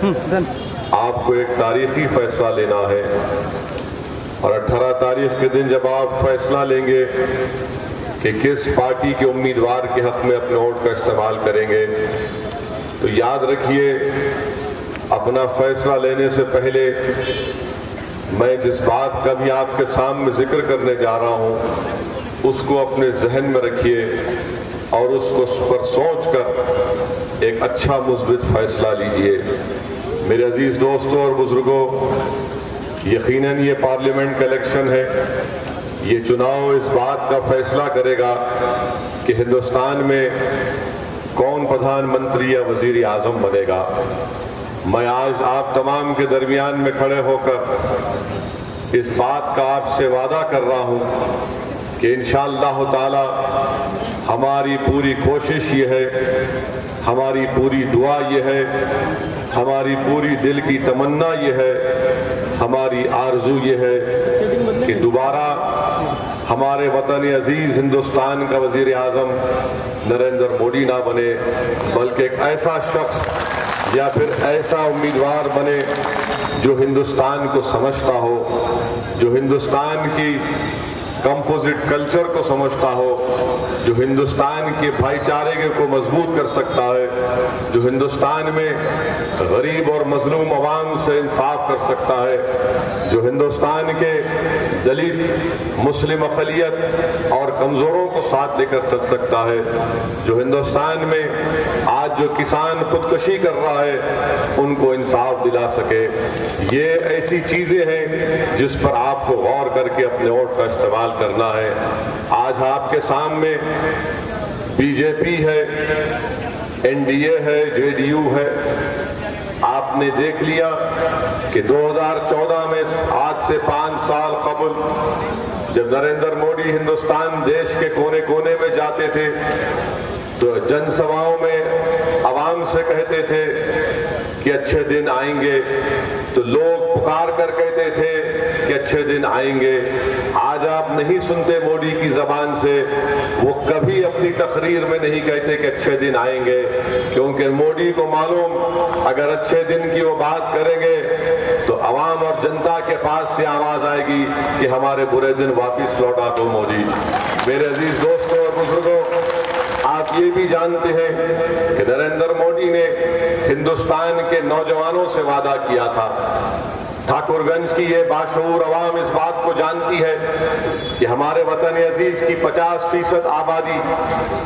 آپ کو ایک تاریخی فیصلہ لینا ہے اور 18 تاریخ کے دن جب آپ فیصلہ لیں گے کہ کس پارٹی کے امیدوار کے حق میں اپنے ووٹ کا استعمال کریں گے، تو یاد رکھیے اپنا فیصلہ لینے سے پہلے میں جس بات کا بھی آپ کے سامنے ذکر کرنے جا رہا ہوں اس کو اپنے ذہن میں رکھیے اور اس کو پر سوچ کر ایک اچھا مثبت فیصلہ لیجئے۔ میرے عزیز دوستوں اور بزرگوں، یقیناً یہ پارلیمنٹ کا الیکشن ہے، یہ چناؤ اس بات کا فیصلہ کرے گا کہ ہندوستان میں کون پردھان منتری یا وزیر اعظم بنے گا۔ میں آج آپ تمام کے درمیان میں کھڑے ہو کر اس بات کا آپ سے وعدہ کر رہا ہوں کہ انشاءاللہ تعالی ہماری پوری کوشش یہ ہے، ہماری پوری دعا یہ ہے، ہماری پوری دل کی تمنا یہ ہے، ہماری آرزو یہ ہے کہ دوبارہ ہمارے وطن عزیز ہندوستان کا وزیر اعظم نریندر مودی نہ بنے، بلکہ ایک ایسا شخص یا پھر ایسا امیدوار بنے جو ہندوستان کو سمجھتا ہو، جو ہندوستان کی کمپوزٹ کلچر کو سمجھتا ہو، جو ہندوستان کے بھائی چارے کو مضبوط کر سکتا ہے، جو ہندوستان میں غریب اور مظلوم عوام سے انصاف کر سکتا ہے، جو ہندوستان کے دلت، مسلم اقلیت اور کمزوروں کو ساتھ لے کر چل سکتا ہے، جو ہندوستان میں آج جو کسان خودکشی کر رہا ہے ان کو انصاف دلا سکے۔ یہ ایسی چیزیں ہیں جس پر آپ کو غور کر کے اپنے ووٹ کا استعمال کرنا ہے۔ آج آپ کے سامنے بی جے پی ہے، این ڈی اے ہے، جے ڈی یو ہے۔ آپ نے دیکھ لیا کہ 2014 میں آج سے 5 سال قبل جب نریندر مودی ہندوستان دیش کے کونے کونے میں جاتے تھے تو جن سبھاؤں میں عوام سے کہتے تھے کہ اچھے دن آئیں گے، تو لوگ پکار کر کہتے تھے کہ اچھے دن آئیں گے۔ آج آپ نہیں سنتے مودی کی زبان سے، وہ کبھی اپنی تقریر میں نہیں کہتے کہ اچھے دن آئیں گے، کیونکہ مودی کو معلوم اگر اچھے دن کی وہ بات کریں گے تو عوام اور جنتا کے پاس سے آواز آئے گی کہ ہمارے برے دن واپس لوٹا دو مودی۔ میرے عزیز دوستوں اور بزرگوں، آپ یہ بھی جانتے ہیں کہ نریندر مودی نے ہندوستان کے نوجوانوں سے وعدہ کیا تھا۔ ٹھاکر گنج کی یہ باشعور عوام اس بات کو جانتی ہے کہ ہمارے وطن عزیز کی 50% آبادی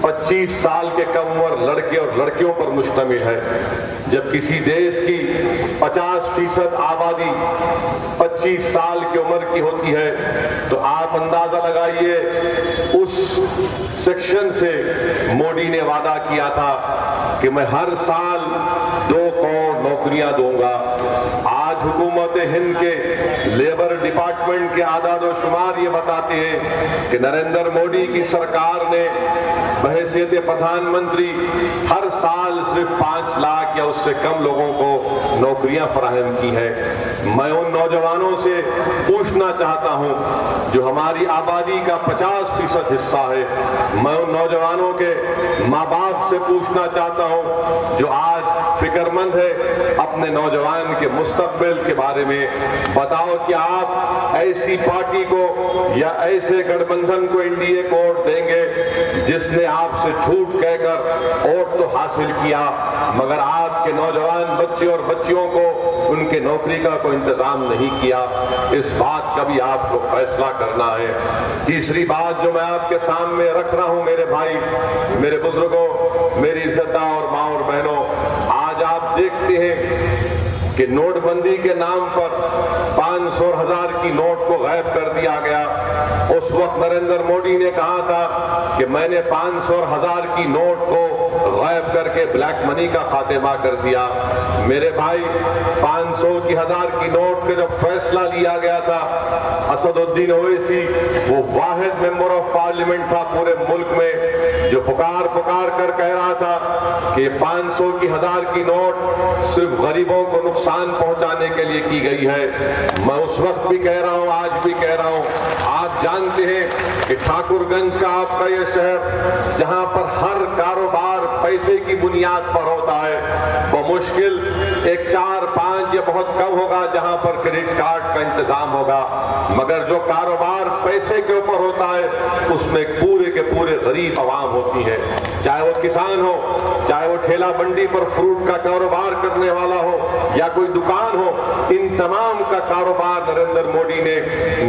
25 سال کے کم عمر لڑکے اور لڑکیوں پر مشتمل ہے۔ جب کسی دیش کی 50% آبادی 25 سال کی عمر کی ہوتی ہے تو آپ اندازہ لگائیے اس سیکشن سے مودی نے وعدہ کیا تھا کہ میں ہر سال 2 کروڑ نوکریاں دوں گا۔ آج حکومت ہند کے لیبر ڈپارٹمنٹ کے اعداد و شمار یہ بتاتے ہیں کہ نریندر مودی کی سرکار نے بحیثیت پردھان منتری ہر سال صرف 5 لاکھ یا اس سے کم لوگوں کو نوکریاں فراہم کی ہیں۔ میں ان نوجوانوں سے پوچھنا چاہتا ہوں جو ہماری آبادی کا 50% حصہ ہے، میں ان نوجوانوں کے ماں باپ سے پوچھنا چاہتا ہوں جو آج فکر مند ہے اپنے نوجوان کے مستقبل کے بارے میں، بتاؤ کہ آپ ایسی پارٹی کو یا ایسے گٹھ بندھن کو این ڈی اے کو ووٹ دیں گے جس نے آپ سے جھوٹ کہہ کر ووٹ تو حاصل کیا مگر آپ کے نوجوان بچے اور بچیوں کو ان کے نوکری کا کوئی انتظام نہیں کیا۔ اس بات کا بھی آپ کو فیصلہ کرنا ہے۔ تیسری بات جو میں آپ کے سامنے رکھ رہا ہوں میرے بھائی، میرے بزرگوں، میری عزتدار اور ماں اور بہنوں، آج آپ دیکھتے ہیں کہ نوٹ بندی کے نام پر 500 اور 1000 کی نوٹ کو غائب کر دیا گیا۔ اس وقت نریندر مودی نے کہا تھا کہ میں نے 500 اور 1000 کی نوٹ کو غائب کر کے بلیک منی کا خاتمہ کر دیا۔ میرے بھائی، 500 کی 1000 کی نوٹ کا جب فیصلہ لیا گیا تھا، اسد الدین اویسی وہ واحد ممبر آف پارلیمنٹ تھا پورے ملک میں جو پکار پکار کر کہہ رہا تھا کہ 500 کی 1000 کی نوٹ صرف غریبوں کو نقصان پہنچانے کے لیے کی گئی ہے، میں اس وقت بھی کہہ رہا ہوں، آج بھی کہہ رہا ہوں، آپ جانتے ہیں کہ ٹھاکر گنج کا آپ کا یہ شہر جہاں پر ہر کاروبار پیسے کی بنیاد پر ہوتا ہے، بمشکل ایک 4-5 یا بہت کم ہوگا جہاں پر کریڈٹ کارڈ کا انتظام ہوگا، مگر جو کاروبار پیسے کے اوپر ہوتا ہے اس میں پورے کے پورے غریب عوام ہوتی ہے، چاہے وہ کسان ہو، چاہے وہ ٹھیلا بنڈی پر فروٹ کا کاروبار کرنے والا ہو یا کوئی دکان ہو، ان تمام کا کاروبار نریندر مودی نے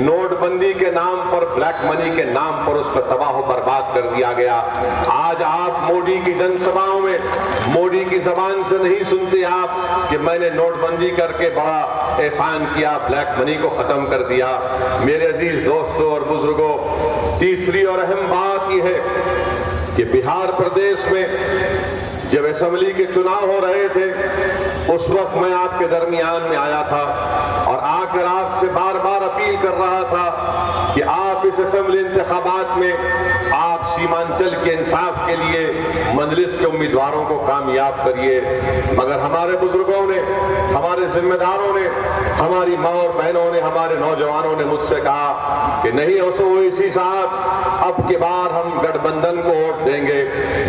نوٹ بندی کے نام پر، بلیک منی کے نام پر اس کو تباہ و برباد کر دیا گیا۔ آج آپ مودی کی جن سبھاؤں میں مودی کی زبان سے نہیں سنتے آپ کہ میں نے نوٹ بندی کر کے بڑا احسان کیا، بلیک منی کو ختم کر دیا۔ میرے عزیز دوستوں اور بزرگوں، تیسری اور اہم بات یہ ہے کہ بہار پردیش میں جب اسمبلی کے چناؤ ہو رہے تھے اس وقت میں آپ کے درمیان میں آیا تھا اور آ کر آپ سے بار بار اپیل کر رہا تھا کہ آپ اس اسمبلی انتخابات میں آپ سیمانچل کے انصاف کے لیے مجلس کے امیدواروں کو کامیاب کریے، مگر ہمارے بزرگوں نے، ہمارے ذمہ داروں نے، ہماری ماں اور بہنوں نے، ہمارے نوجوانوں نے مجھ سے کہا کہ نہیں اویسی صاحب، اب کے بار ہم گٹھ بندھن کو ووٹ دیں گے۔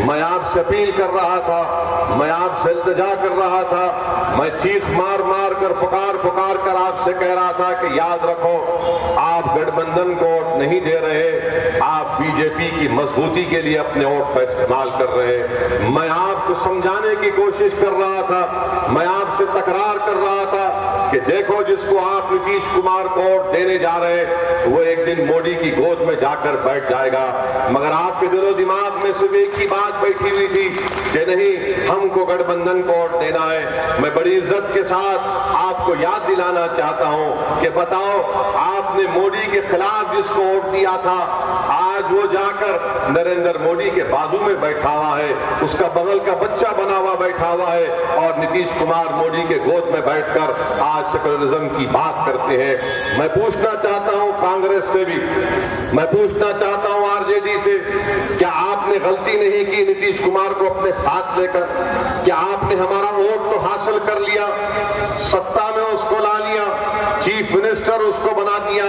میں آپ سے اپیل کر رہا تھا، میں آپ سے التجا کر رہا تھا، میں چیخ مار مار کر پکار پکار کر آپ سے کہہ رہا تھا کہ یاد رکھو آپ گٹھ بندھن کو ووٹ نہیں دے رہے، آپ بی جے پی کی مضبوطی کے لیے اپنے ووٹ کا استعمال کر رہے ہیں۔ میں آپ کو سمجھانے کی کوشش کر رہا تھا، میں آپ سے تکرار کر رہا تھا کہ دیکھو جس کو آپ نتیش کمار کو ووٹ دینے جا رہے ہیں وہ ایک دن مودی کی گود میں جا کر بیٹھ جائے گا، مگر آپ کے دل و دماغ میں صرف ایک ہی بات بیٹھی ہوئی تھی کہ نہیں ہم کو گٹھ بندھن کو ووٹ دینا ہے۔ میں بڑی عزت کے ساتھ آپ کو یاد دلانا چاہتا ہوں کہ بتاؤ آپ نے مودی کے خلاف جس کو ووٹ دیا تھا آج وہ جا کر نریندر مودی کے بازو میں بیٹھا ہوا ہے، اس کا بغل کا بچہ بنا ہوا بیٹھا ہوا ہے اور نتیش کمار مودی کے گود میں بیٹھ کر آج سیکولرزم کی بات کرتے ہیں۔ میں پوچھنا چاہتا ہوں کانگریس سے بھی، میں پوچھنا چاہتا ہوں آر جے ڈی سے، کیا آپ نے غلطی نہیں کی نتیش کمار کو اپنے ساتھ لے کر؟ کیا آپ نے ہمارا ووٹ تو حاصل کر لیا، ستا میں اس کو لا لیا، چیف منسٹر اس کو بنا دیا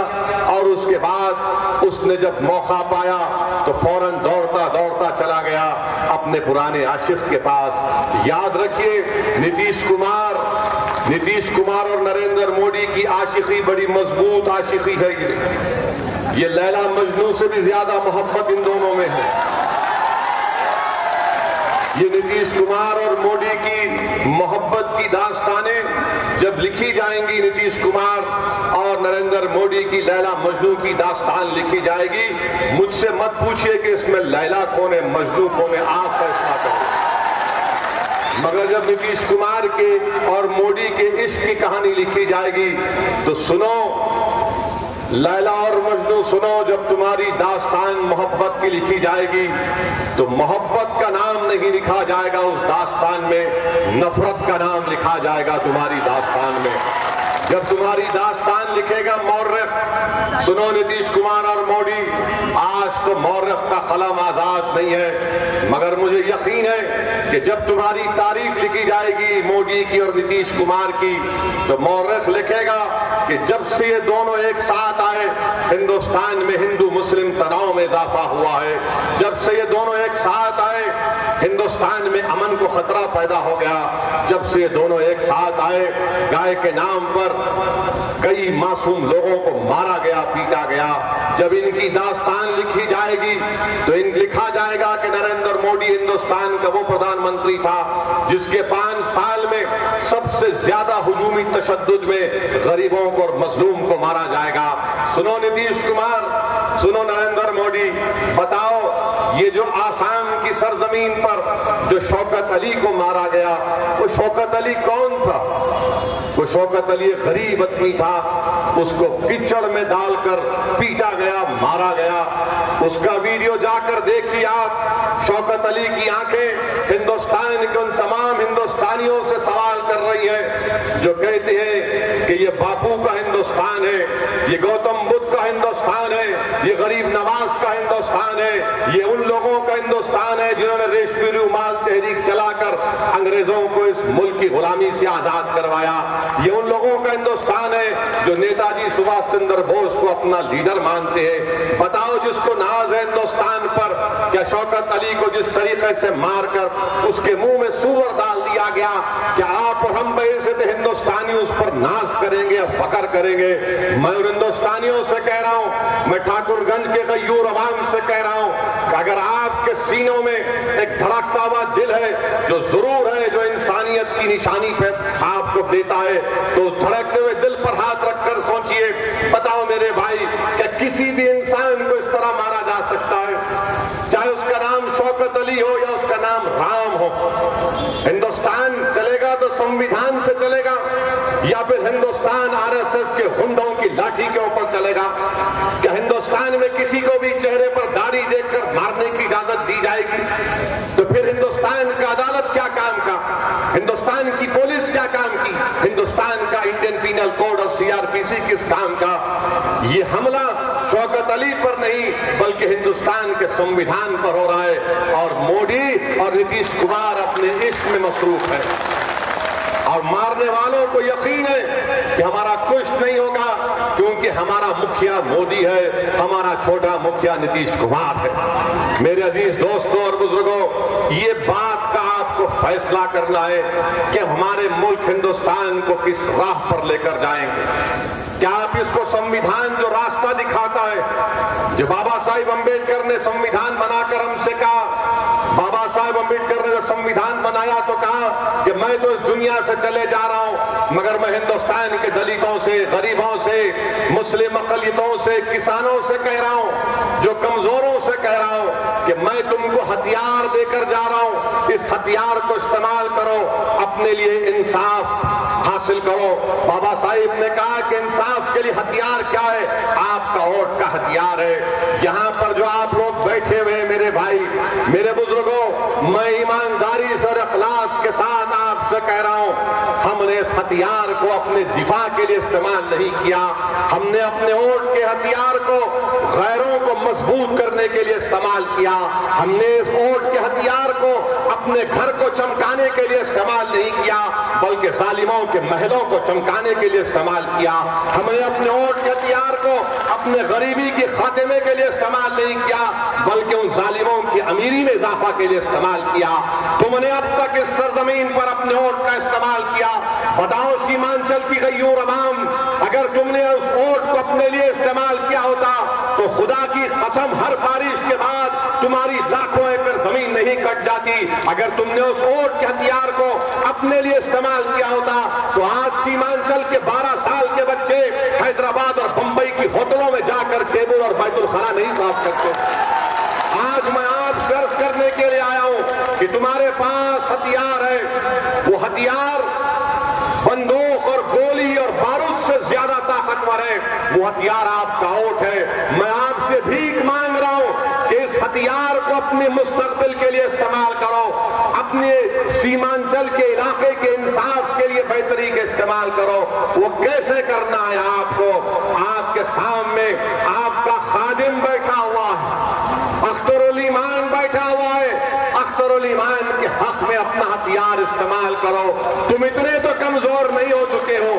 اور اس کے بعد اس نے جب موقع پایا تو فوراً دوڑتا دوڑتا چلا گیا اپنے پرانے عاشق کے پاس۔ یاد رکھیے نتیش کمار اور نریندر مودی کی عاشقی بڑی مضبوط عاشقی ہے، یہ لیلا مجنوں سے بھی زیادہ محبت ان دونوں میں ہے۔ یہ نتیش کمار اور مودی کی محبت کی داستانیں جب لکھی جائیں گی، نتیش کمار اور نریندر مودی کی لیلا مجنوں کی داستان لکھی جائے گی، مجھ سے مت پوچھئے کہ اس میں لیلا کون ہے مجنوں کون ہے، آپ فیصلہ کریں۔ مگر جب نتیش کمار کے اور مودی کے عشق کی کہانی لکھی جائے گی تو سنو لیلا اور مجنوں، سنو جب تمہاری داستان محبت کی لکھی جائے گی تو محبت کا نام نہیں لکھا جائے گا اس داستان میں، نفرت کا نام لکھا جائے گا تمہاری داستان میں۔ جب تمہاری داستان لکھے گا مورخ، سنو نتیش کمار اور مودی، آج تو مورخ کا قلم آزاد نہیں ہے، مگر مجھے یقین ہے کہ جب تمہاری تاریخ لکھی جائے گی مودی کی اور نتیش کمار کی تو مورخ لکھے گا کہ جب سے یہ دونوں ایک ساتھ آئے ہندوستان میں ہندو مسلم تناؤ میں اضافہ ہوا ہے، جب سے یہ دونوں ایک ساتھ آئے ہندوستان میں امن کو خطرہ پیدا ہو گیا، جب سے یہ دونوں ایک ساتھ آئے گائے کے نام پر کئی معصوم لوگوں کو مارا گیا، پیٹا گیا۔ جب ان کی داستان لکھی جائے گی تو لکھا جائے گا کہ نریندر مودی ہندوستان کا وہ پردھان منتری تھا جس کے 5 سال میں سب سے زیادہ ہجومی تشدد میں غریبوں کو اور مظلوم کو مارا جائے گا۔ سنو نتیش کمار، سنو نریندر مودی، بتاؤ یہ جو آسام کی سرزمین پر جو شوکت علی کو مارا گیا وہ شوکت علی کون تھا؟ وہ شوکت علی ایک غریب آدمی تھا، اس کو کیچڑ میں ڈال کر پیٹا گیا، مارا گیا۔ اس کا ویڈیو جا کر دیکھیے آپ، شوکت علی کی آنکھیں ہندوستان کے ان تمام ہندوستانیوں سے سوال کر رہی ہے جو کہتے ہیں کہ یہ باپو کا ہندوستان ہے، یہ گوتم بدھ کا ہندوستان ہے، یہ غریب نواز کا ہندوستان ہے، یہ ان لوگوں کا ہندوستان ہے جنہوں نے ریشمی رومال تحریک چلا کر انگریزوں کو اس ملک کی غلامی سے آزاد کروایا، یہ ان لوگوں کا ہندوستان ہے جو نیتا جی سبھاش چندر بوس کو اپنا لیڈر مانتے ہیں۔ بتاؤ جس کو ناز ہے ہندوستان پر، کیا شوکت علی کو جس طریقے سے مار کر اس کے منہ میں سور ڈال دیا گیا، کیا آپ اور ہم بحیثیت ہندوستانی اس پر ناز کریں گے یا فخر کریں گے؟ میں ان ہندوستانیوں سے کہہ رہا ہوں، میں ٹھاکر گنج کے غیور عوام سے کہہ رہا ہوں کہ اگر آپ کے سینوں میں ایک دھڑکتا ہوا دل ہے جو ضرور ہے، جو انسانیت کی نشانی پہ آپ کو دیتا ہے، تو اس دھڑکتے ہوئے دل پر ہاتھ رکھ کر سوچئے، بتاؤ میرے بھائی، کہ کسی بھی انسان کو اس طرح مارا جا سکتا ہے، چاہے اس کا نام شوکت علی ہو یا اس کا نام رام ہو؟ ہندوستان چلے گا تو سمویدھان سے چلے گا یا پھر ہندوستان آر ایس ایس کے ہنڈوں کی لاٹھی کے اوپر چلے گا؟ کہ ہندوستان میں کسی کو بھی چہرے پر داڑھی دیکھ کر مارنے کی اجازت دی جائے گی؟ تو پھر ہندوستان کا عدالت کیا کام کا؟ ہندوستان کی پولیس کیا کام کی؟ ہندوستان کا انڈین پینل کوڈ اور سی آر پی سی کس کام کا؟ یہ حملہ شوکت علی پر نہیں بلکہ ہندوستان کے سمویدھان پر ہو رہا ہے، اور مودی اور نتیش کمار اپنے عشق میں مصروف ہے، اور مارنے والوں کو یقین ہے کہ ہمارا کچھ نہیں ہوگا، کیونکہ ہمارا مکھیا مودی ہے، ہمارا چھوٹا مکھیا نتیش کمار ہے۔ میرے عزیز دوستوں اور بزرگوں، یہ بات کا آپ کو فیصلہ کرنا ہے کہ ہمارے ملک ہندوستان کو کس راہ پر لے کر جائیں گے۔ کیا آپ اس کو سمویدھان جو راستہ دکھاتا ہے، جو بابا صاحب امبیڈکر نے سمویدھان بنا کر ہم سے کہا، بابا صاحب امبیڈکر نے جب سمویدھان بنایا تو کہا کہ میں تو اس دنیا سے چلے جا رہا ہوں، مگر میں ہندوستان کے دلتوں سے، غریبوں سے، مسلم اقلیتوں سے، کسانوں سے کہہ رہا ہوں، جو کمزوروں سے کہہ رہا ہوں کہ میں تم کو ہتھیار دے کر جا رہا ہوں، اس ہتھیار کو استعمال کرو، اپنے لیے انصاف حاصل کرو۔ بابا صاحب نے کہا کہ انصاف کے لیے ہتھیار کیا ہے؟ آپ کا ووٹ کا ہتھیار ہے۔ یہاں پر جو آپ لوگ بیٹھے ہوئے میرے بھائی، میرے بزرگوں، میں ایمانداری سے اور اخلاص کے ساتھ آپ سے کہہ رہا ہوں، ہم نے اس ہتھیار کو اپنے دفاع کے لیے استعمال نہیں کیا، ہم نے اپنے ووٹ کے ہتھیار کو غیروں کو مضبوط کرنے کے لیے استعمال کیا، ہم نے اس ووٹ کے ہتھیار کو اپنے گھر کو چمکانے کے لیے استعمال نہیں کیا، بلکہ ظالموں کے محلوں کو چمکانے کے لیے استعمال کیا، ہم نے اپنے ووٹ کے ہتھیار کو اپنے غریبی کے خاتمے کے لیے استعمال نہیں کیا، بلکہ ان ظالموں کی امیری میں اضافہ کے لیے استعمال کیا۔ تم نے اب تک اس سرزمین پر اپنے ووٹ کا استعمال کیا، بتاؤ سیمانچل کی غیور عوام، اگر تم نے اس ووٹ کو اپنے لیے استعمال کیا ہوتا تو خدا کی قسم ہر بارش کے بعد تمہاری لاکھوں ایکڑ زمین نہیں کٹ جاتی۔ اگر تم نے اس ووٹ کے ہتھیار کو اپنے لیے استعمال کیا ہوتا تو آج سیمانچل کے 12 سال کے بچے حیدرآباد اور بمبئی کی ہوٹلوں میں جا کر ٹیبل اور بیت الخلا نہیں صاف کرتے۔ آج میں آپ سے عرض کرنے کے لیے آیا ہوں کہ تمہارے پاس ہتھیار ہے، وہ ہتھیار بندوق اور گولی اور بارود سے زیادہ طاقتور ہے، وہ ہتھیار آپ کا ووٹ ہے۔ میں آپ سے بھیک مانگ رہا ہوں کہ اس ہتھیار کو اپنے مستقبل کے لیے استعمال کرو، اپنے سیمانچل کے علاقے کے انصاف کے لیے بہتری کے استعمال کرو۔ وہ کیسے کرنا ہے آپ کو؟ آپ کے سامنے آپ کا خادم بیٹھا ہوا ہے، اختر الایمان بیٹھا ہوا ہے، اختر الایمان کے حق میں اپنا ہتھیار استعمال کرو۔ تم اتنے تو کمزور نہیں ہو چکے ہو،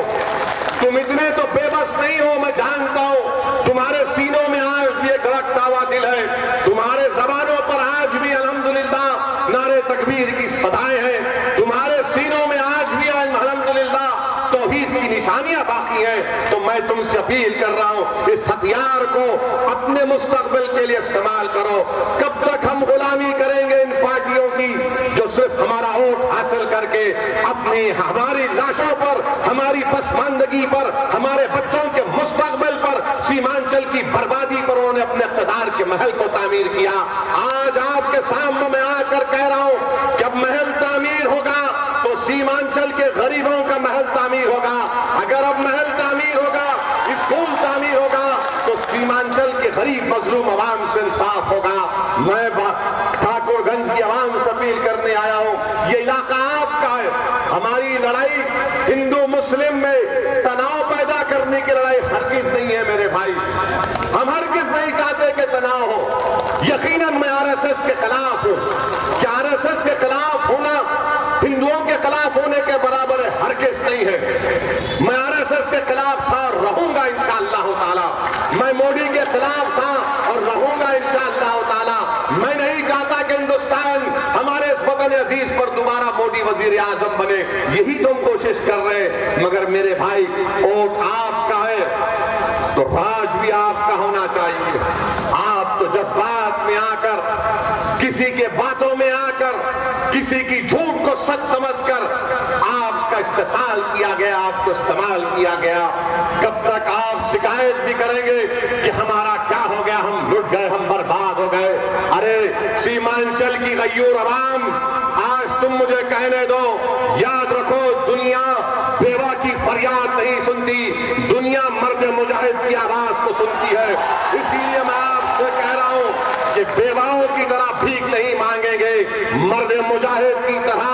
تم اتنے تو بے بس نہیں ہو، میں جانتا ہوں تمہارے سینوں میں آج بھی ایک دھڑکتا ہوا دل ہے، تمہارے زبانوں پر آج بھی الحمدللہ نعرے تکبیر کی صدائیں ہیں، تمہارے سینوں میں آج بھی الحمدللہ توحید کی نشانیاں باقی ہیں۔ تو میں تم سے اپیل کر رہا ہوں، اس ہتھیار کو اپنے مستقبل کے لیے استعمال کرو۔ کب تک ہم غلامی کریں گے ان پارٹیوں کی جو صرف ہمارا ووٹ حاصل کر کے ہماری لاشوں پر، ہماری پسماندگی پر، ہمارے بچوں کے مستقبل پر، سیمانچل کی بربادی پر انہوں نے اپنے اقتدار کے محل کو تعمیر کیا۔ آج آپ کے سامنے میں آ کر کہہ رہا ہوں، جب محل تعمیر ہوگا تو سیمانچل کے غریبوں کا محل تعمیر ہوگا، اگر اب محل تعمیر ہوگا، اسکول تعمیر ہوگا تو سیمانچل کے غریب مظلوم عوام سے انصاف ہوگا۔ میں ٹھاکر گنج کی عوام سے اپیل کرنے آیا ہوں، یہ علاقہ آپ کا ہے، ہماری لڑائی ہندو مسلم میں تناؤ پیدا کرنے کرنے کی لڑائی ہرگز نہیں ہے میرے بھائی. ہم ہرگز نہیں چاہتے کہ تناؤ ہو. یقیناً میں آر ایس ایس کے خلاف ہوں کہ آر ایس ایس کے خلاف ہونا ہندوؤں کے خلاف ہونے کے برابر ہے، ہرگز نہیں ہے. میں آر ایس ایس کے خلاف تھا اور رہوں گا انشاءاللہ تعالی. میں مودی کے خلاف تھا اور رہوں گا انشاءاللہ تعالی. میں نہیں چاہتا کہ ہندوستان ہمارے اس وطن عزیز پر دوبارہ مودی وزیر اعظم بنے. یہی تو ہم کوشش کر رہے ہیں. مگر میرے بھائی ووٹ آپ کا ہے تو راج بھی آپ کا ہونا چاہیے. آپ تو جذبات میں آ کر، کسی کے باتوں میں آ کر، کسی کی جھوٹ کو سچ سمجھ کر آپ کا استحصال کیا گیا، آپ کو استعمال کیا گیا. کب تک آپ شکایت بھی کریں گے کہ ہمارا کیا ہو گیا، ہم لٹ گئے، ہم برباد ہو گئے. ارے سیمانچل کی غیور عوام، آج تم مجھے کہنے دو، یاد رکھو دنیا بیوہ کی فریاد نہیں سنتی، دنیا مرد مجاہد کی آواز کو سنتی ہے. اسی لیے میں آپ سے کہہ رہا ہوں کہ بیواؤں کی طرح بھیک نہیں مانگیں گے، مرد مجاہد کی طرح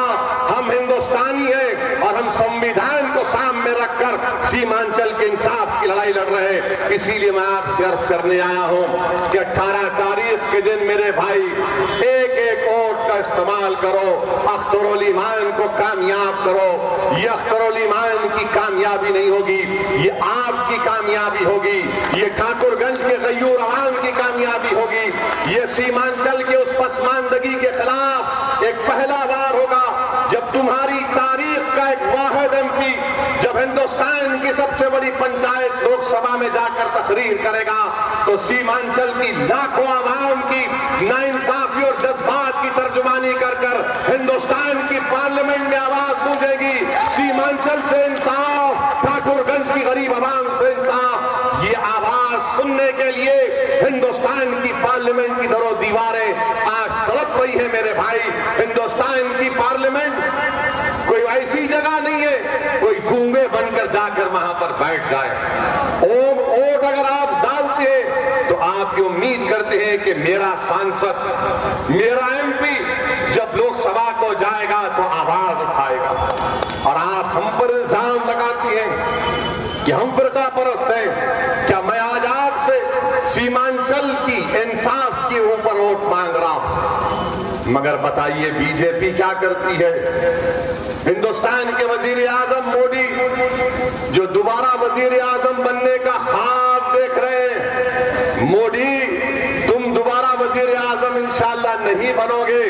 ہم ہندوستانی ہیں اور ہم سنویدھان کو سامنے رکھ کر سیمانچل کے انصاف کی لڑائی لڑ رہے ہیں. اسی لیے میں آپ سے عرض کرنے آیا ہوں کہ 18 تاریخ کے دن میرے بھائی ایک ایک ووٹ کا استعمال کرو، اختر الایمان کو کامیاب کرو. یہ اختر الایمان کی کامیابی نہیں ہوگی، یہ آپ کی کامیابی ہوگی، یہ ٹھاکر گنج کے غیور عوام کی کامیابی ہوگی. یہ سیمانچل کے اس پسماندگی کے خلاف ایک پہلا بار ہوگا جب تمہاری تاریخ کا ایک واحد ایم پی جب ہندوستان کی سب سے بڑی پنچایت لوک سبھا میں جا کر تقریر کرے گا تو سیمانچل کی لاکھوں عوام کی ناانصافی اور جذبات کی ترجمانی کر کر ہندوستان کی پارلیمنٹ میں آواز گونجے گی، سیمانچل سے انصاف، ٹھاکر گنج کی غریب عوام سے انصاف. یہ آواز سننے کے لیے ہندوستان کی پارلیمنٹ کی در و دیواریں آج تڑپ رہی ہے میرے بھائی. ہندوستان کی پارلیمنٹ کوئی ایسی جگہ نہیں ہے کوئی گونگے بن کر جا کر وہاں پر بیٹھ جائے. ووٹ اگر آپ ڈالتے ہیں تو آپ یہ امید کرتے ہیں کہ میرا سانسد، میرا ایم پی جب لوک سبھا کو جائے گا تو آواز اٹھائے گا. اور آپ ہم پر الزام لگاتی ہیں کہ ہم فرقہ پرست ہیں. کیا میں آج آپ سے سیمانچل کی انصاف کے اوپر ووٹ مانگ رہا ہوں؟ مگر بتائیے بی جے پی کیا کرتی ہے؟ ہندوستان کے وزیر اعظم مودی جو دوبارہ وزیر اعظم بننے کا خواب دیکھ رہے ہیں، مودی تم دوبارہ وزیر اعظم انشاءاللہ نہیں بنو گے.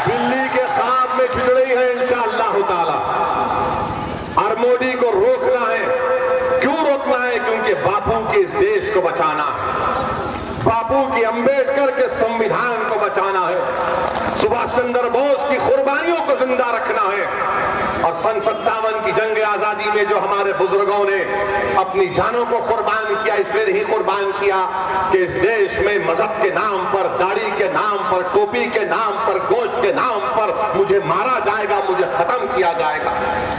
دلی کے خواب میں چھڑی ہے انشاءاللہ تعالی. اور مودی کو روکنا ہے. کیوں روکنا ہے؟ کیونکہ باپو کے اس دیش کو بچانا ہے، باپو کی امبیڈکر کے سنویدھان کو بچانا ہے، سبھاش چندر بوس کی قربانیوں کو زندہ رکھنا ہے. اور سن 57 کی جنگ آزادی میں جو ہمارے بزرگوں نے اپنی جانوں کو قربان کیا، اس لیے نہیں قربان کیا کہ اس دیش میں مذہب کے نام پر، داڑھی کے نام پر، ٹوپی کے نام پر، گوشت کے نام پر مجھے مارا جائے گا، مجھے ختم کیا جائے گا.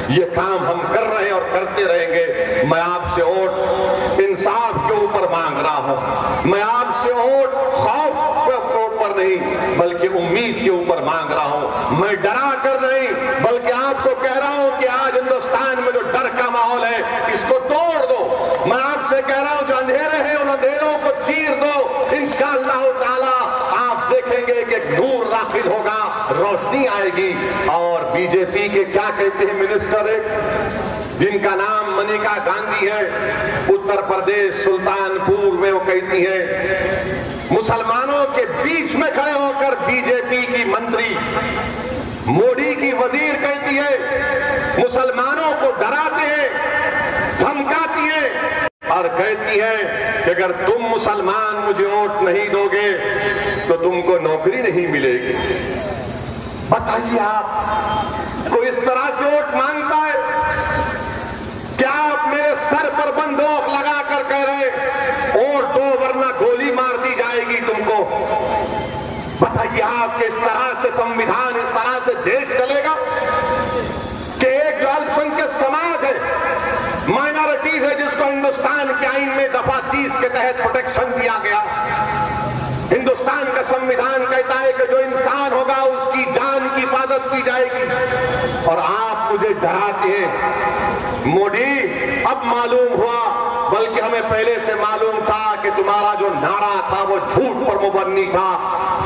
یہ کام ہم کر رہے ہیں اور کرتے رہیں گے. میں آپ سے ووٹ انصاف کے اوپر مانگ رہا ہوں. میں آپ سے ووٹ خوف کے اوپر نہیں بلکہ امید کے اوپر مانگ رہا ہوں. میں ڈرا کر نہیں بلکہ آپ کو کہہ رہا ہوں کہ آج ہندوستان میں جو ڈر کا ماحول ہے اس کو توڑ دو. میں آپ سے کہہ رہا ہوں جو اندھیرے ہیں ان اندھیروں کو چیر دو. انشاءاللہ تعالی آپ دیکھیں گے کہ نور داخل ہوگا، روشنی آئے گی. اور بی جے پی کے کیا کہتے ہیں منسٹر جن کا نام منیکا گاندھی ہے، اتر پردیش سلطان پور میں، وہ کہتی ہے مسلمانوں کے بیچ میں کھڑے ہو کر بی جے پی کی منتری مودی کی وزیر کہتی ہے مسلمانوں کو ڈراتے ہیں، دھمکاتی ہے اور کہتی ہے کہ اگر تم مسلمان مجھے ووٹ نہیں دو گے تو تم کو نوکری نہیں ملے گی. بتائیے آپ کوئی اس طرح سے ووٹ مانگتا ہے؟ کیا آپ میرے سر پر بندوق لگا کر کہہ رہے ووٹ دو ورنہ گولی مار دی جائے گی تم کو؟ بتائیے آپ کہ اس طرح سے سنویدھان، اس طرح سے دیش چلے گا کہ ایک جو الپ سنکھیت سماج ہے، مائنارٹیز ہے، جس کو ہندوستان کے آئین میں دفعہ 30 کے تحت پروٹیکشن دیا گیا. ہندوستان کا سنویدھان کہتا ہے کہ جو انسان ہوگا اس کی جان کی حفاظت کی جائے گی. اور آپ مجھے ڈراتے ہیں۔ مودی اب معلوم ہوا، بلکہ ہمیں پہلے سے معلوم تھا کہ تمہارا جو نعرہ تھا وہ جھوٹ پر مبنی تھا،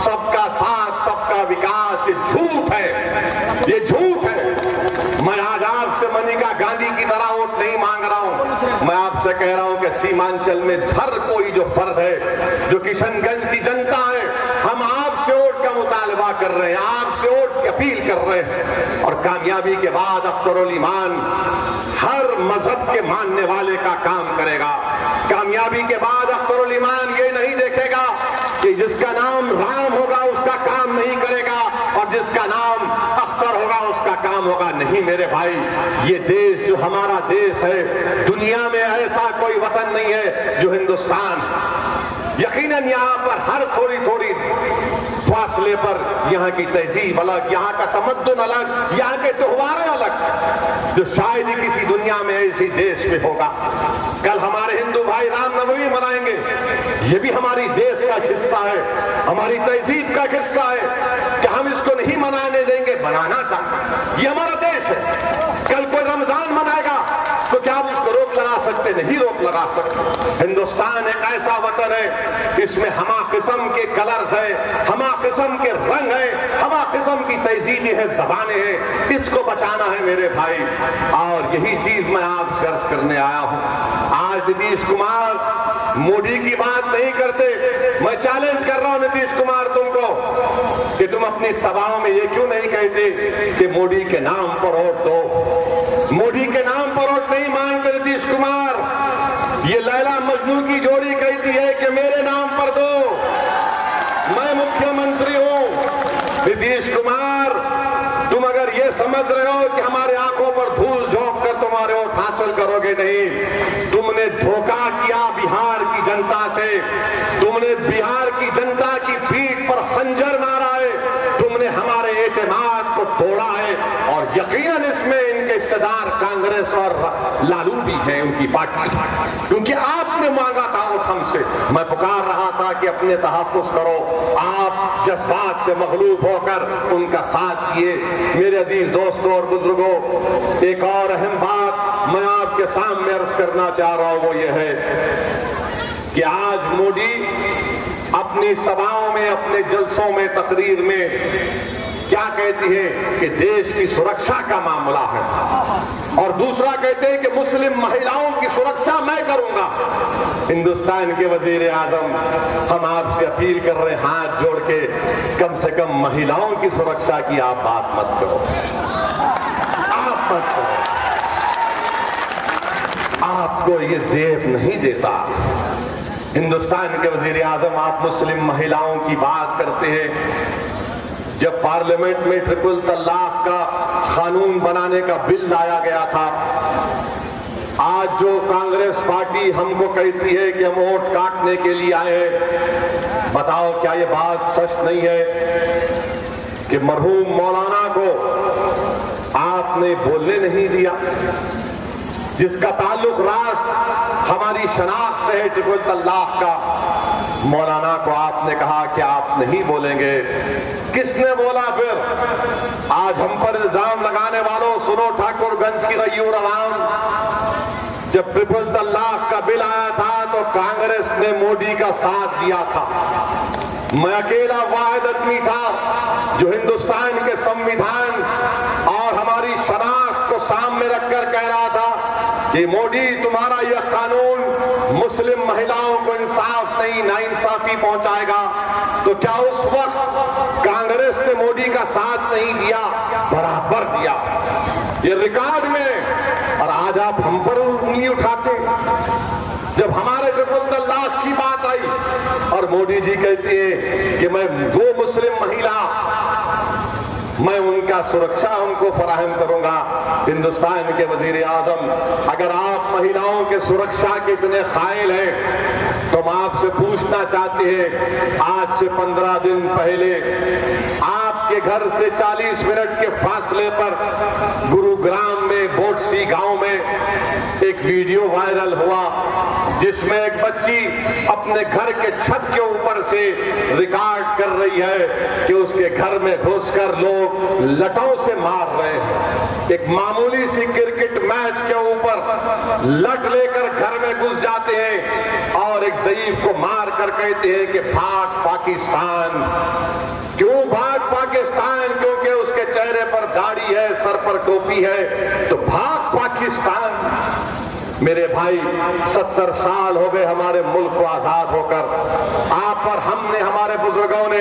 سب کا ساتھ سب کا وکاس، یہ جھوٹ ہے، یہ جھوٹ ہے۔ میں آج آپ سے منیکا گاندھی کی طرح ووٹ نہیں مانگ رہا ہوں، میں آپ سے کہہ رہا ہوں کہ سیمانچل میں ہر کوئی جو فرد ہے، جو کشن گنج کی جنتا ہے، ہم آپ سے ووٹ کا مطالبہ کر رہے ہیں، آپ سے ووٹ کی اپیل کر رہے ہیں۔ اور کامیابی کے بعد اخترالایمان ہر مذہب کے ماننے والے کا کام کرے گا۔ کامیابی کے بعد اخترالایمان یہ نہیں دیکھے گا کہ جس کا نام رام ہوگا اس کا کام نہیں کرے گا، اور جس کا نام اختر ہوگا اس کا کام ہوگا۔ نہیں میرے بھائی، یہ دیش جو ہمارا دیش ہے، دنیا میں ایسا کوئی وطن نہیں ہے جو ہندوستان۔ یقیناً یہاں پر ہر تھوڑی تھوڑی فاصلے پر یہاں کی تہذیب الگ، یہاں کا تمدن الگ، یہاں کے تہوار الگ، جو شاید ہی کسی دنیا میں ایسی دیش میں ہوگا۔ کل ہمارے ہندو بھائی رام نومی منائیں گے، یہ بھی ہماری دیش کا حصہ ہے، ہماری تہذیب کا حصہ ہے کہ ہم اس کو نہیں منانے دیں گے، بنانا چاہتے، یہ ہمارا دیش ہے۔ کل کوئی رمضان منائے گا تو کیا آپ اس کو روک لگا سکتے؟ نہیں روک لگا سکتے۔ ہندوستان ایک ایسا وطن ہے، اس میں ہما قسم کے کلرز ہیں، ہما قسم کے رنگ ہیں، ہما قسم کی تہذیبیں ہیں، زبانیں ہیں، اس کو بچانا ہے میرے بھائی۔ اور یہی چیز میں آپ سے عرض کرنے آیا ہوں۔ آج نتیش کمار مودی کی بات نہیں کرتے، میں چیلنج کر رہا ہوں نتیش کمار تم کو کہ تم اپنی سبھاؤں میں یہ کیوں نہیں کہتے کہ مودی کے نام پر ووٹ دو؟ مودی کے نام پر ووٹ نہیں مانگتے نتیش کمار، یہ لیلا مجنو کی جوڑی کہتی ہے کہ میرے نام پر دو، میں مکھیہ منتری ہوں۔ نتیش کمار تم اگر یہ سمجھ رہے ہو کہ ہمارے آنکھوں پر دھول جھونک کر تمہارے ووٹ حاصل کرو گے، نہیں، تم نے دھوکہ کیا بہار کی جنتا سے، تم نے بہار کی جنتا کی پیٹھ پر خنجر مارا ہے، تم نے ہمارے اعتماد کو توڑا ہے، اور یقیناً اس میں ان کے حصہ دار کانگریس اور لالو بھی ہیں، ان کی پارٹی، کیونکہ آپ نے مانگا تھا ووٹ ہم سے۔ میں پکار رہا تھا کہ اپنے تحفظ کرو، آپ جذبات سے مغلوب ہو کر ان کا ساتھ کیے۔ میرے عزیز دوستوں اور بزرگوں، ایک اور اہم بات میں آپ کے سامنے عرض کرنا چاہ رہا ہوں، وہ یہ ہے کہ آج مودی اپنی سبھاؤں میں، اپنے جلسوں میں، تقریر میں کیا کہتی ہے کہ دیش کی سرکشا کا معاملہ ہے، اور دوسرا کہتے ہیں کہ مسلم مہیلاؤں کی سرکشا میں کروں گا۔ ہندوستان کے وزیر اعظم، ہم آپ سے اپیل کر رہے ہیں ہاتھ جوڑ کے، کم سے کم مہیلاؤں کی سرکشا کی آپ بات مت کرو، آپ مت کرو، آپ کو یہ زیب نہیں دیتا۔ ہندوستان کے وزیر اعظم، آپ مسلم مہیلاؤں کی بات کرتے ہیں، جب پارلیمنٹ میں ٹرپل طلاق کا قانون بنانے کا بل لایا گیا تھا، آج جو کانگریس پارٹی ہم کو کہتی ہے کہ ہم ووٹ کاٹنے کے لیے آئے ہیں، بتاؤ کیا یہ بات سچ نہیں ہے کہ مرحوم مولانا کو آپ نے بولنے نہیں دیا، جس کا تعلق راست ہماری شناخت سے ہے ٹرپل طلاق کا؟ مولانا کو آپ نے کہا کہ آپ نہیں بولیں گے۔ کس نے بولا پھر؟ آج ہم پر الزام لگانے والوں، سنو ٹھاکر گنج کی غیور عوام، جب ٹرپل طلاق کا بل آیا تھا تو کانگریس نے مودی کا ساتھ دیا تھا۔ میں اکیلا واحد آدمی تھا جو ہندوستان کے سمویدھان اور ہماری شناخت کو سامنے رکھ کر کہہ رہا تھا کہ مودی تمہارا یہ قانون مسلم مہیلاؤں کو انصاف نہیں، ناانصافی پہنچائے گا۔ تو کیا اس وقت کانگریس نے مودی کا ساتھ نہیں دیا؟ برابر دیا، یہ ریکارڈ میں۔ اور آج آپ ہم پر انگلی اٹھاتے، جب ہمارے ٹرپل طلاق کی بات آئی اور مودی جی کہتے ہیں کہ میں وہ مسلم مہیلا، میں ان کا سرکشا ان کو فراہم کروں گا۔ ہندوستان کے وزیر اعظم، اگر آپ مہیلاؤں کے سرکشا کے اتنے قائل ہیں تو ہم آپ سے پوچھنا چاہتے ہیں، آج سے 15 دن پہلے آپ کے گھر سے 40 منٹ کے فاصلے پر گروگرام میں بوٹسی گاؤں میں ایک ویڈیو وائرل ہوا جس میں ایک بچی اپنے گھر کے چھت کے اوپر سے ریکارڈ کر رہی ہے کہ اس کے گھر میں گھس کر لوگ لٹوں سے مار رہے ہیں۔ ایک معمولی سی کرکٹ میچ کے اوپر لٹ لے کر گھر میں گھس جاتے ہیں اور ایک ضعیف کو مار کر کہتے ہیں کہ بھاگ پاکستان۔ کیوں بھاگ پاکستان؟ کیونکہ اس کے چہرے پر داڑھی ہے، سر پر ٹوپی ہے، تو بھاگ پاکستان۔ میرے بھائی 70 سال ہو گئے ہمارے ملک کو آزاد ہو کر، آپ اور ہم نے، ہمارے بزرگوں نے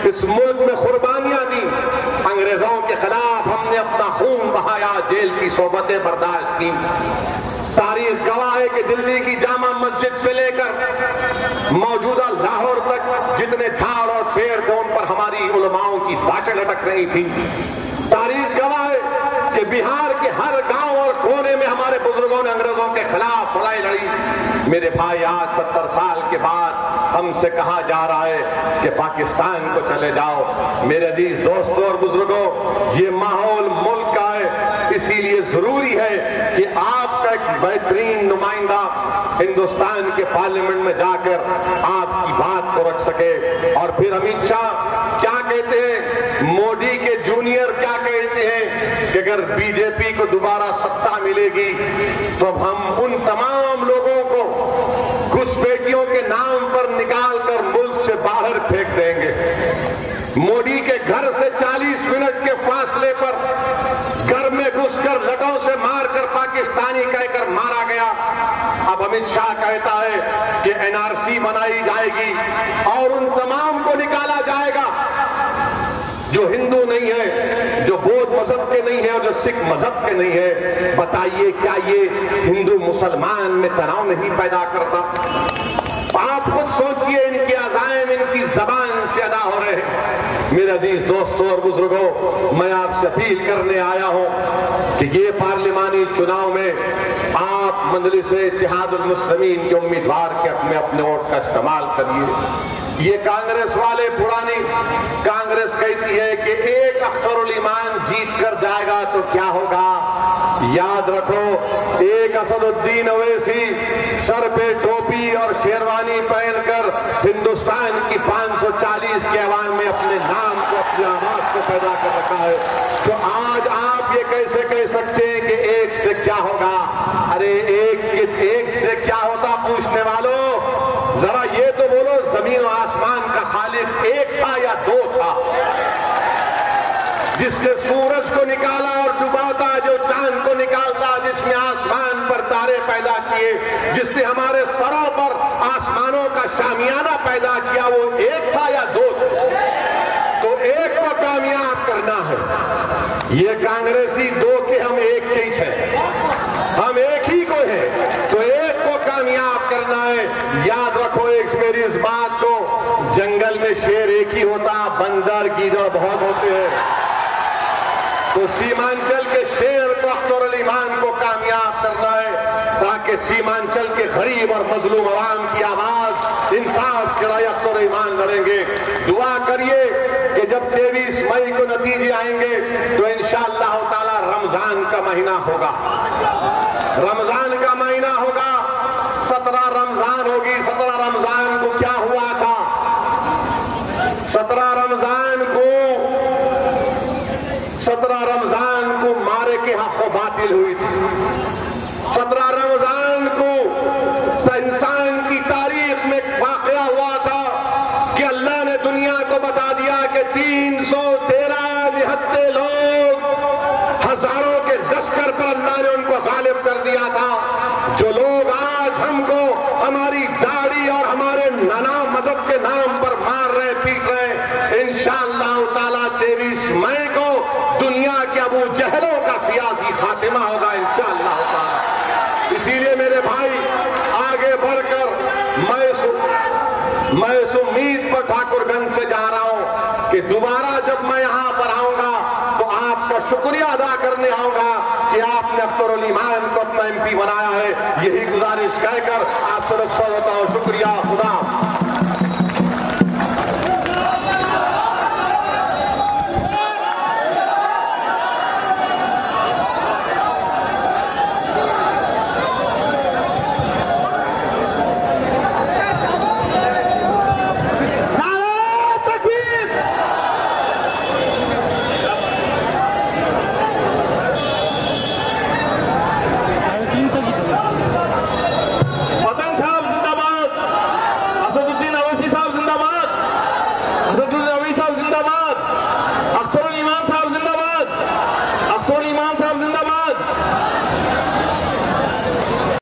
اس ملک میں قربانیاں دی، انگریزوں کے خلاف ہم نے اپنا خون بہایا، جیل کی صحبتیں برداشت کی۔ تاریخ گواہ ہے کہ دلی کی جامع مسجد سے لے کر موجودہ لاہور تک جتنے جھاڑ اور پیڑ تھے ان پر ہماری علماؤں کی باشیں لٹک رہی تھی۔ تاریخ گواہ ہے کہ بہار کے ہر گاؤں اور کونے میں ہمارے بزرگوں نے انگریزوں کے خلاف لڑائی لڑی۔ میرے بھائی آج 70 سال کے بعد ہم سے کہا جا رہا ہے کہ پاکستان کو چلے جاؤ۔ میرے عزیز دوستوں اور بزرگوں، یہ ماحول ملک کا ہے، اسی لیے ضروری ہے کہ آپ کا ایک بہترین نمائندہ ہندوستان کے پارلیمنٹ میں جا کر آپ کی بات کو رکھ سکے۔ اور پھر امت شاہ کیا کہتے ہیں، مودی کے جونیئر کیا کہتے ہیں کہ اگر بی جے پی کو دوبارہ ستا ملے گی تو ہم ان تمام لوگوں کو گھسپیٹیوں کے نام پر نکال کر ملک سے باہر پھینک دیں گے۔ مودی کے گھر سے 40 منٹ کے فاصلے پر گھر میں گھس کر لٹوں سے مار کر پاکستانی کہہ کر مارا گیا۔ اب امت شاہ کہتا ہے کہ این آر سی بنائی جائے گی اور ان تمام کو نکالا جائے گا جو ہندو نہیں ہے، جو بودھ مذہب کے نہیں ہے اور جو سکھ مذہب کے نہیں ہے۔ بتائیے کیا یہ ہندو مسلمان میں تناؤ نہیں پیدا کرتا؟ آپ خود سوچئے، ان کے عزائم ان کی زبان سے ادا ہو رہے ہیں۔ میرے عزیز دوستوں اور بزرگوں، میں آپ سے اپیل کرنے آیا ہوں کہ یہ پارلیمانی چناؤ میں آپ مجلس اتحاد المسلمین کے امیدوار کے اپنے ووٹ کا استعمال کریے۔ یہ کانگریس والے، پرانی کانگریس کہتی ہے کہ ایک اختر الایمان جیت کر جائے گا تو کیا ہوگا؟ یاد رکھو، ایک اسد الدین اویسی سر پہ ٹوپی اور شیروانی پہن کر ہندوستان کی 540 کے عوام میں اپنے نام کو، اپنی آواز کو پیدا کر رکھا ہے۔ تو آج آپ یہ کیسے کہہ سکتے ہیں کہ ایک سے کیا ہوگا؟ ارے ایک سے کیا ہوتا پوچھنے والوں، ذرا یہ تو بولو، زمین و آسمان کا خالق ایک تھا یا دو تھا؟ جس نے سورج کو نکالا اور ڈباتا، جو چاند کو نکالتا، جس نے آسمان پر تارے پیدا کیے، جس نے ہمارے سروں پر آسمانوں کا شامیانہ پیدا کیا، وہ ایک تھا یا دو تھا؟ تو ایک کو کامیاب کرنا ہے۔ یہ کانگریسی دو کے، ہم ایک کے ہی ہیں، ہم ایک ہی کو ہیں، تو ایک کو کامیاب کرنا ہے۔ یاد رکھو ایک میری اس بات کو، جنگل میں شیر ایک ہی ہوتا، بندر گیدڑ بہت ہوتے ہیں۔ تو سیمانچل کے شیر کو، اختر الایمان کو کامیاب کرنا ہے تاکہ سیمانچل کے غریب اور مظلوم عوام کی آواز انصاف کے لیے اختر الایمان لڑیں گے۔ دعا کریے کہ جب 23 مئی کو نتیجے آئیں گے تو انشاءاللہ تعالی رمضان کا مہینہ ہوگا، رمضان کا مہینہ ہوگا، 17 رمضان ہوگی۔ 17 رمضان کو کیا ہوا تھا؟ 17 رمضان کو مارے کے حق و باطل ہوئی تھی۔ 17 رمضان کو انسان کی تاریخ میں واقعہ ہوا تھا کہ اللہ نے دنیا کو بتا دیا کہ 313 نہتے لوگ، ہزاروں کے لشکر پر اللہ نے ان کو غالب کر دیا تھا۔ جو لوگ آج ہم کو ہماری داڑھی اور ہمارے نام مذہب کے نام پر مار رہے، پیٹ رہے، انشاءاللہ تعالیٰ 23 مئی کو دنیا کے ابو جہلوں کا سیاسی خاتمہ ہوگا انشاءاللہ تعالیٰ۔ اسی لیے میرے بھائی آگے بڑھ کر میں اس امید پر ٹھاکر گنج سے جا رہا ہوں کہ دوبارہ جب میں یہاں پر آؤں گا تو آپ کا شکریہ ادا کرنے آؤں گا کہ آپ نے اختر الایمان کو اپنا MP بنایا ہے۔ یہی گزارش کہہ کر آپ سے رخصت ہوتا ہوں۔ شکریہ، خدا